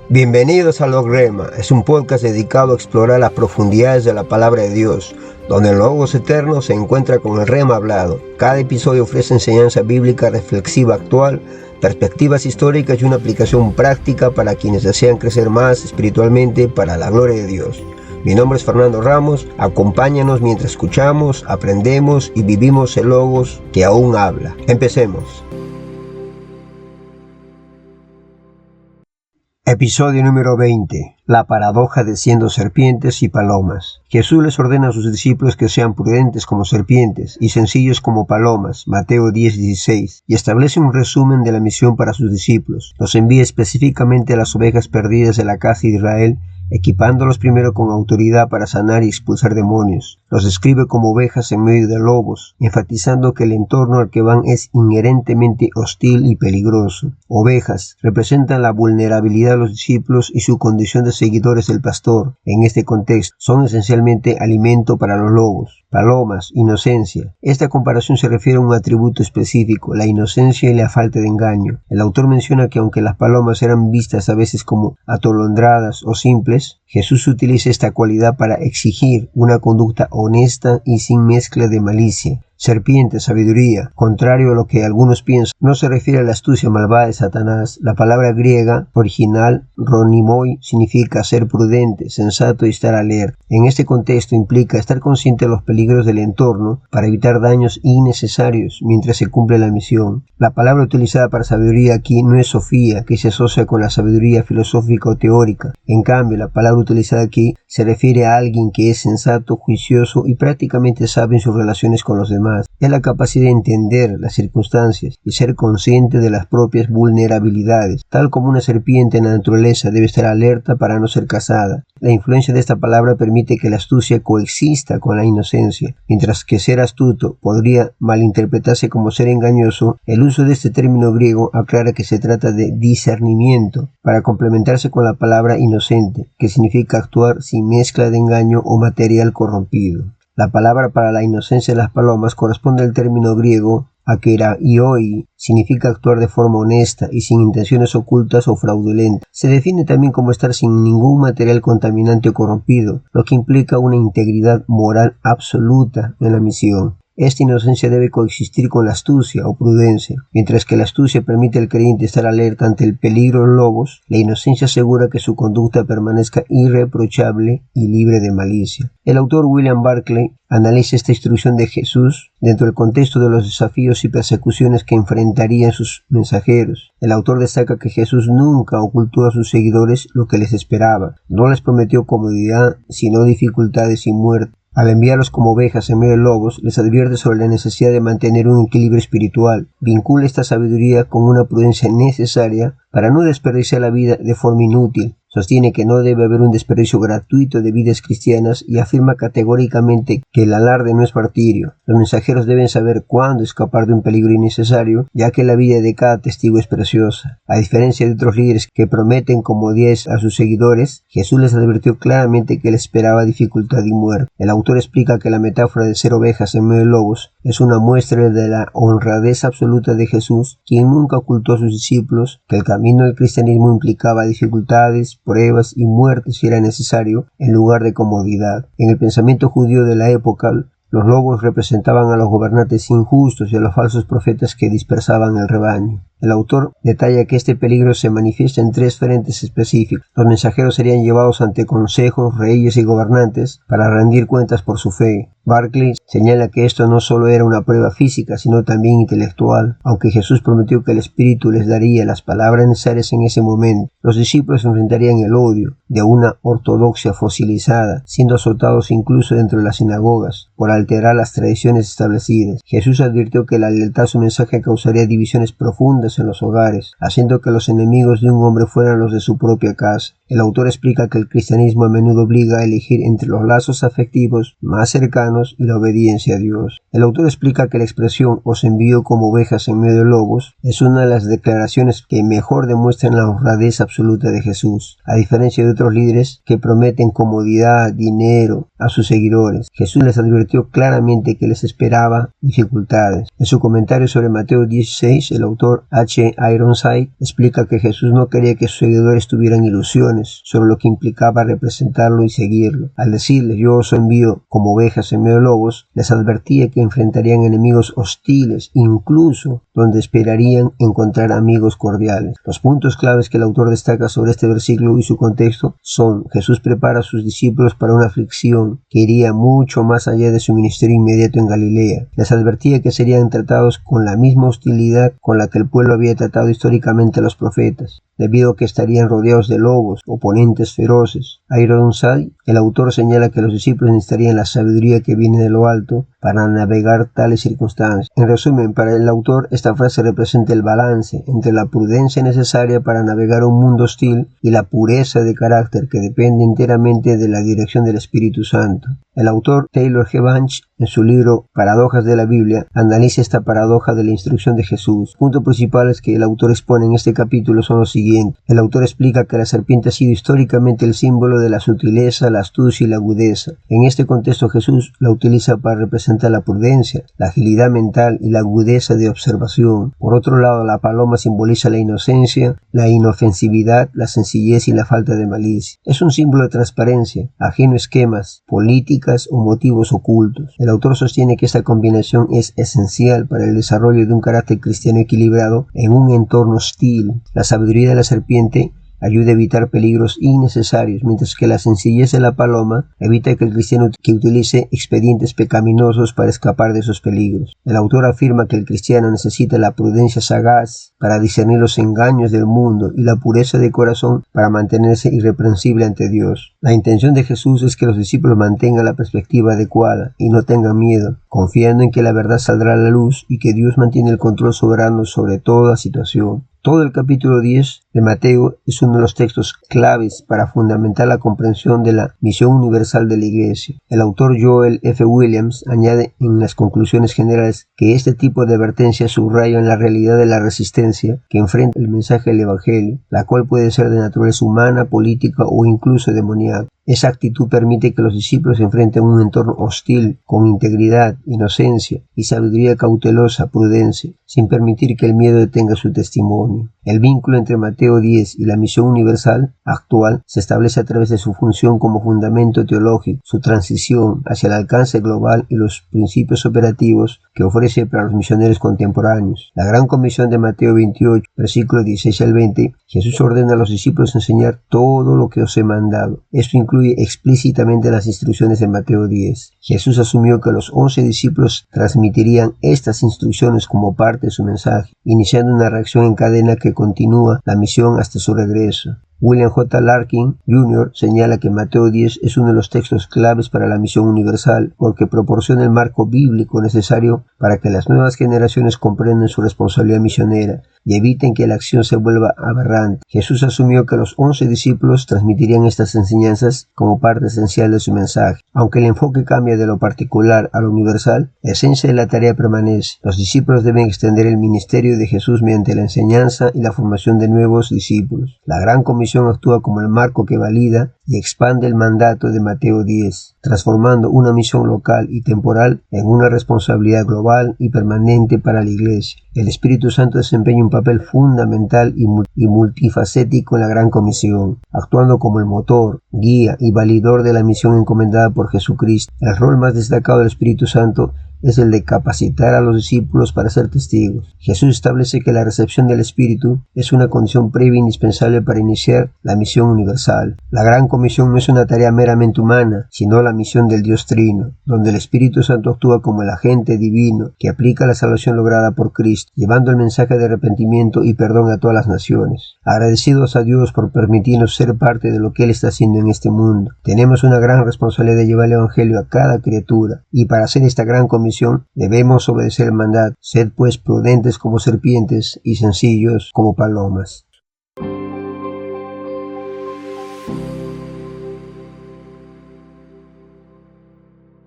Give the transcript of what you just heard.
Bienvenidos a Logrema, es un podcast dedicado a explorar las profundidades de la palabra de Dios, donde el Logos eterno se encuentra con el Rema hablado. Cada episodio ofrece enseñanza bíblica reflexiva actual, perspectivas históricas y una aplicación práctica para quienes desean crecer más espiritualmente para la gloria de Dios. Mi nombre es Fernando Ramos, acompáñanos mientras escuchamos, aprendemos y vivimos el Logos que aún habla. Empecemos. Episodio número 20. La paradoja de siendo serpientes y palomas. Jesús les ordena a sus discípulos que sean prudentes como serpientes y sencillos como palomas, Mateo 10:16, y establece un resumen de la misión para sus discípulos. Los envía específicamente a las ovejas perdidas de la casa de Israel, equipándolos primero con autoridad para sanar y expulsar demonios. Los describe como ovejas en medio de lobos, enfatizando que el entorno al que van es inherentemente hostil y peligroso. Ovejas representan la vulnerabilidad de los discípulos y su condición de seguidores del pastor. En este contexto, son esencialmente alimento para los lobos. Palomas, inocencia. Esta comparación se refiere a un atributo específico, la inocencia y la falta de engaño. El autor menciona que aunque las palomas eran vistas a veces como atolondradas o simples, Jesús utiliza esta cualidad para exigir una conducta honesta y sin mezcla de malicia. Serpiente, sabiduría. Contrario a lo que algunos piensan, no se refiere a la astucia malvada de Satanás. La palabra griega original, ronimoi, significa ser prudente, sensato y estar alerta. En este contexto implica estar consciente de los peligros del entorno para evitar daños innecesarios mientras se cumple la misión. La palabra utilizada para sabiduría aquí no es sofía, que se asocia con la sabiduría filosófica o teórica. En cambio, la palabra utilizada aquí se refiere a alguien que es sensato, juicioso y prácticamente sabe en sus relaciones con los demás. Es la capacidad de entender las circunstancias y ser consciente de las propias vulnerabilidades. Tal como una serpiente en la naturaleza debe estar alerta para no ser cazada. La influencia de esta palabra permite que la astucia coexista con la inocencia. Mientras que ser astuto podría malinterpretarse como ser engañoso, el uso de este término griego aclara que se trata de discernimiento, para complementarse con la palabra inocente, que significa actuar sin mezcla de engaño o material corrompido. La palabra para la inocencia de las palomas corresponde al término griego akeraioi, significa actuar de forma honesta y sin intenciones ocultas o fraudulentas. Se define también como estar sin ningún material contaminante o corrompido, lo que implica una integridad moral absoluta en la misión. Esta inocencia debe coexistir con la astucia o prudencia. Mientras que la astucia permite al creyente estar alerta ante el peligro de los lobos, la inocencia asegura que su conducta permanezca irreprochable y libre de malicia. El autor William Barclay analiza esta instrucción de Jesús dentro del contexto de los desafíos y persecuciones que enfrentarían sus mensajeros. El autor destaca que Jesús nunca ocultó a sus seguidores lo que les esperaba. No les prometió comodidad, sino dificultades y muerte. Al enviarlos como ovejas en medio de lobos, les advierte sobre la necesidad de mantener un equilibrio espiritual. Vincula esta sabiduría con una prudencia necesaria para no desperdiciar la vida de forma inútil. Sostiene que no debe haber un desperdicio gratuito de vidas cristianas y afirma categóricamente que el alarde no es martirio. Los mensajeros deben saber cuándo escapar de un peligro innecesario, ya que la vida de cada testigo es preciosa. A diferencia de otros líderes que prometen comodidades a sus seguidores, Jesús les advirtió claramente que les esperaba dificultad y muerte. El autor explica que la metáfora de ser ovejas en medio de lobos es una muestra de la honradez absoluta de Jesús, quien nunca ocultó a sus discípulos que el camino del cristianismo implicaba dificultades, pruebas y muertes si era necesario, en lugar de comodidad. En el pensamiento judío de la época, los lobos representaban a los gobernantes injustos y a los falsos profetas que dispersaban el rebaño. El autor detalla que este peligro se manifiesta en tres frentes específicos. Los mensajeros serían llevados ante consejos, reyes y gobernantes para rendir cuentas por su fe. Barclay señala que esto no solo era una prueba física, sino también intelectual. Aunque Jesús prometió que el Espíritu les daría las palabras necesarias en ese momento, los discípulos enfrentarían el odio de una ortodoxia fosilizada, siendo azotados incluso dentro de las sinagogas por alterar las tradiciones establecidas. Jesús advirtió que la lealtad a su mensaje causaría divisiones profundas en los hogares, haciendo que los enemigos de un hombre fueran los de su propia casa. El autor explica que el cristianismo a menudo obliga a elegir entre los lazos afectivos más cercanos humanos y la obediencia a Dios. El autor explica que la expresión "os envío como ovejas en medio de lobos" es una de las declaraciones que mejor demuestran la honradez absoluta de Jesús, a diferencia de otros líderes que prometen comodidad, dinero a sus seguidores. Jesús les advirtió claramente que les esperaba dificultades. En su comentario sobre Mateo 16, el autor H. Ironside explica que Jesús no quería que sus seguidores tuvieran ilusiones sobre lo que implicaba representarlo y seguirlo. Al decirles "yo os envío como ovejas en medio de lobos", les advertía que enfrentarían enemigos hostiles, incluso donde esperarían encontrar amigos cordiales. Los puntos claves que el autor destaca sobre este versículo y su contexto son: Jesús prepara a sus discípulos para una aflicción que iría mucho más allá de su ministerio inmediato en Galilea. Les advertía que serían tratados con la misma hostilidad con la que el pueblo había tratado históricamente a los profetas, debido a que estarían rodeados de lobos, oponentes feroces. Ironside, el autor, señala que los discípulos necesitarían la sabiduría que viene de lo alto para navegar tales circunstancias. En resumen, para el autor, esta frase representa el balance entre la prudencia necesaria para navegar un mundo hostil y la pureza de carácter que depende enteramente de la dirección del Espíritu Santo. El autor Taylor G. Bunch, en su libro Paradojas de la Biblia, analiza esta paradoja de la instrucción de Jesús. Los puntos principales que el autor expone en este capítulo son los siguientes. El autor explica que la serpiente ha sido históricamente el símbolo de la sutileza, la astucia y la agudeza. En este contexto, Jesús la utiliza para representar la prudencia, la agilidad mental y la agudeza de observación. Por otro lado, la paloma simboliza la inocencia, la inofensividad, la sencillez y la falta de malicia. Es un símbolo de transparencia, ajeno a esquemas, políticas o motivos ocultos. El autor sostiene que esta combinación es esencial para el desarrollo de un carácter cristiano equilibrado en un entorno hostil. La sabiduría de la serpiente ayuda a evitar peligros innecesarios, mientras que la sencillez de la paloma evita que el cristiano utilice expedientes pecaminosos para escapar de esos peligros. El autor afirma que el cristiano necesita la prudencia sagaz para discernir los engaños del mundo y la pureza de corazón para mantenerse irreprensible ante Dios. La intención de Jesús es que los discípulos mantengan la perspectiva adecuada y no tengan miedo, confiando en que la verdad saldrá a la luz y que Dios mantiene el control soberano sobre toda situación. Todo el capítulo 10 de Mateo es uno de los textos claves para fundamentar la comprensión de la misión universal de la Iglesia. El autor Joel F. Williams añade en las conclusiones generales que este tipo de advertencias subrayan la realidad de la resistencia que enfrenta el mensaje del Evangelio, la cual puede ser de naturaleza humana, política o incluso demoníaca. Esa actitud permite que los discípulos enfrenten un entorno hostil con integridad, inocencia y sabiduría cautelosa, prudencia, sin permitir que el miedo detenga su testimonio. El vínculo entre Mateo 10 y la misión universal actual se establece a través de su función como fundamento teológico, su transición hacia el alcance global y los principios operativos que ofrece para los misioneros contemporáneos. La gran comisión de Mateo 28, versículos 16 al 20, Jesús ordena a los discípulos enseñar todo lo que os he mandado. Esto incluye explícitamente las instrucciones de Mateo 10. Jesús asumió que los 11 discípulos transmitirían estas instrucciones como parte de su mensaje, iniciando una reacción en cadena que continúa la misión hasta su regreso. William J. Larkin Jr. señala que Mateo 10 es uno de los textos claves para la misión universal porque proporciona el marco bíblico necesario para que las nuevas generaciones comprendan su responsabilidad misionera y eviten que la acción se vuelva aberrante. Jesús asumió que los 11 discípulos transmitirían estas enseñanzas como parte esencial de su mensaje. Aunque el enfoque cambia de lo particular a lo universal, la esencia de la tarea permanece. Los discípulos deben extender el ministerio de Jesús mediante la enseñanza y la formación de nuevos discípulos. La gran comisión actúa como el marco que valida y expande el mandato de Mateo 10, transformando una misión local y temporal en una responsabilidad global y permanente para la Iglesia. El Espíritu Santo desempeña un papel fundamental y multifacético en la Gran Comisión, actuando como el motor, guía y validador de la misión encomendada por Jesucristo. El rol más destacado del Espíritu Santo es el de capacitar a los discípulos para ser testigos. Jesús establece que la recepción del Espíritu es una condición previa indispensable para iniciar la misión universal. La Gran Comisión no es una tarea meramente humana, sino la misión del Dios Trino, donde el Espíritu Santo actúa como el agente divino que aplica la salvación lograda por Cristo, llevando el mensaje de arrepentimiento y perdón a todas las naciones. Agradecidos a Dios por permitirnos ser parte de lo que Él está haciendo en este mundo. Tenemos una gran responsabilidad de llevar el Evangelio a cada criatura, y para hacer esta gran comisión debemos obedecer el mandato: sed pues prudentes como serpientes y sencillos como palomas.